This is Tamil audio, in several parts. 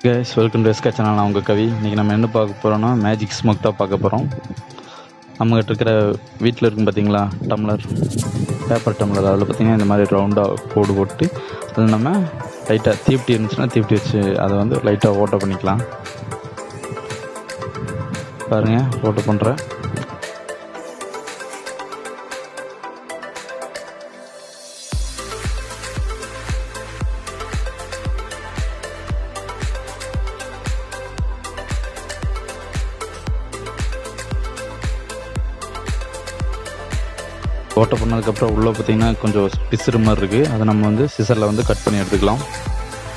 Guys, welcome to SK channel. நான் உங்கள் கவி. இன்றைக்கி நம்ம என்ன பார்க்க போகிறோன்னா மேஜிக் ஸ்மோக் தான் பார்க்க போகிறோம். நம்மகிட்ட இருக்கிற வீட்டில் இருக்கும் பார்த்தீங்களா டம்ளர், பேப்பர் டம்ளர், அதில் பார்த்திங்கன்னா இந்த மாதிரி ரவுண்டாக கோடு போட்டு அதில் நம்ம லைட்டாக தீப்டி இருந்துச்சுன்னா தீப்டி வச்சு அதை வந்து லைட்டாக ஓட்டை பண்ணிக்கலாம். பாருங்கள், ஓட்டை பண்ணுறேன். ஓட்டை பண்ணதுக்கப்புறம் உள்ளே பார்த்திங்கன்னா கொஞ்சம் பிசுறு மாதிரி இருக்குது. அதை நம்ம வந்து சிசரில் வந்து கட் பண்ணி எடுத்துக்கலாம்.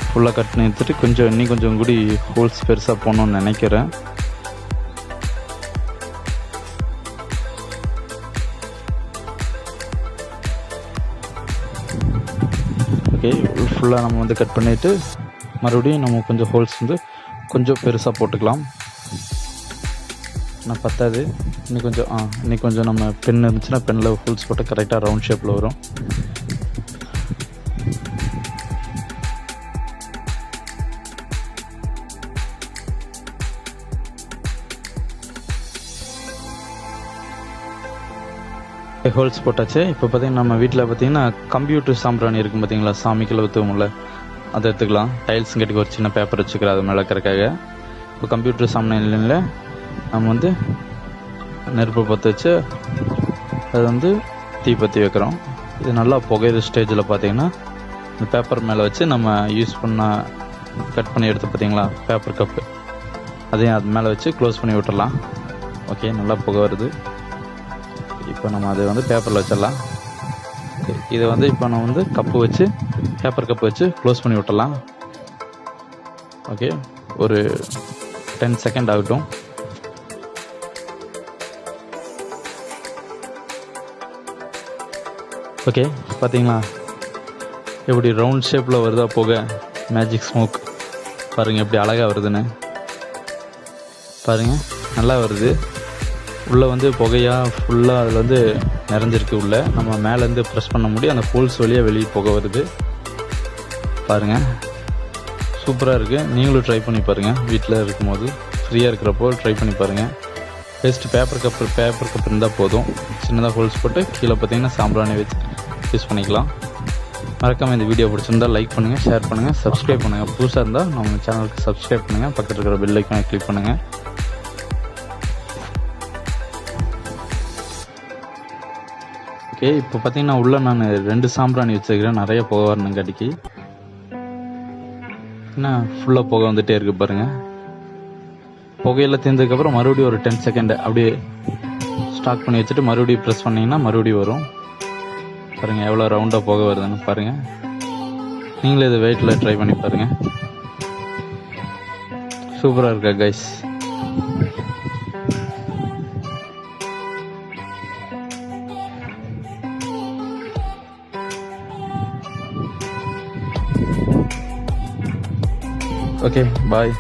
ஃபுல்லாக கட் பண்ணி எடுத்துகிட்டு இன்னும் கொஞ்சம் கூடி ஹோல்ஸ் பெருசாக போகணுன்னு நினைக்கிறேன். ஓகே, ஃபுல்லாக நம்ம வந்து கட் பண்ணிவிட்டு மறுபடியும் நம்ம கொஞ்சம் ஹோல்ஸ் வந்து கொஞ்சம் பெருசாக போட்டுக்கலாம். நான் பத்தாது, இன்னும் கொஞ்சம் நம்ம பென் இருந்துச்சுன்னா பென்னில் ஹோல்ஸ் போட்டு கரெக்டாக ரவுண்ட் ஷேப்பில் வரும். ஹோல்ஸ் போட்டாச்சு. இப்போ பார்த்தீங்கன்னா நம்ம வீட்டில் பார்த்தீங்கன்னா கம்ப்யூட்டர் சாம்பிராணி இருக்கும் பார்த்தீங்களா, சாமிக்கில் ஊற்றுவோம்ல, அதை எடுத்துக்கலாம். டைல்ஸ் கட்டிக்கு ஒரு சின்ன பேப்பர் வச்சுக்கிறேன் அது மேலே இருக்கிறக்காக. இப்போ கம்ப்யூட்டர் சாம்பிராணியில் நம்ம வந்து நெருப்பு பற்ற வச்சு அது வந்து தீ பற்றி வைக்கிறோம். இது நல்லா புகையிற ஸ்டேஜில் பார்த்தீங்கன்னா இந்த பேப்பர் மேலே வச்சு நம்ம யூஸ் பண்ண கட் பண்ணி எடுத்து பார்த்தீங்களா பேப்பர் கப்பு, அதையும் அது மேலே வச்சு க்ளோஸ் பண்ணி விட்டுடலாம். ஓகே, நல்லா புகை வருது. இப்போ நம்ம அதை வந்து பேப்பரில் வச்சிடலாம். இதை வந்து இப்போ நம்ம வந்து கப்பு வச்சு பேப்பர் கப்பு வச்சு க்ளோஸ் பண்ணி விட்டுடலாம். ஓகே, ஒரு 10 செகண்ட் ஆகட்டும். ஓகே, பார்த்தீங்களா எப்படி ரவுண்ட் ஷேப்பில் வருதா புகை, மேஜிக் ஸ்மோக். பாருங்கள் எப்படி அழகாக வருதுன்னு. பாருங்கள், நல்லா வருது. உள்ளே வந்து புகையாக ஃபுல்லாக அதில் வந்து நிறைஞ்சிருக்கு. உள்ளே நம்ம மேலேருந்து ப்ரெஸ் பண்ண முடியும், அந்த ஹோல்ஸ் வழியாக வெளியே புகை வருது. பாருங்கள், சூப்பராக இருக்குது. நீங்களும் ட்ரை பண்ணி பாருங்கள். வீட்டில் இருக்கும்போது ஃப்ரீயாக இருக்கிறப்போ ட்ரை பண்ணி பாருங்கள். பெஸ்ட் பேப்பர் கப் இருந்தால் போதும். சின்னதாக ஹோல்ஸ் போட்டு கீழே பார்த்தீங்கன்னா சாம்பிராணி வச்சு யூஸ் பண்ணிக்கலாம். மறக்காமல் இந்த வீடியோ பிடிச்சிருந்தால் லைக் பண்ணுங்கள், ஷேர் பண்ணுங்கள், சப்ஸ்கிரைப் பண்ணுங்கள். புதுசாக இருந்தால் நம்ம சேனலுக்கு சப்ஸ்கிரைப் பண்ணுங்கள். பக்கத்தில் இருக்கிற பெல் ஐக்கானை கிளிக் பண்ணுங்கள். ஓகே, இப்போ பார்த்தீங்கன்னா உள்ளே நான் 2 சாம்பிராணி வச்சுருக்கிறேன். நிறைய புகை வரணும் கடிக்கு. என்ன ஃபுல்லாக புகை வந்துகிட்டே இருக்குது பாருங்கள். புகையில் தீர்ந்ததுக்கப்புறம் மறுபடியும் ஒரு 10 செகண்ட் அப்படியே ஸ்டாக் பண்ணி வச்சுட்டு மறுபடியும் ப்ரெஸ் பண்ணிங்கன்னா மறுபடியும் வரும். பாருங்கள் எவ்வளோ ரவுண்டாக புகை வருதுன்னு பாருங்கள். நீங்களே இது வெயிட்டில் ட்ரை பண்ணி பாருங்கள். சூப்பராக இருக்கா கைஸ்? ஓகே, பாய்.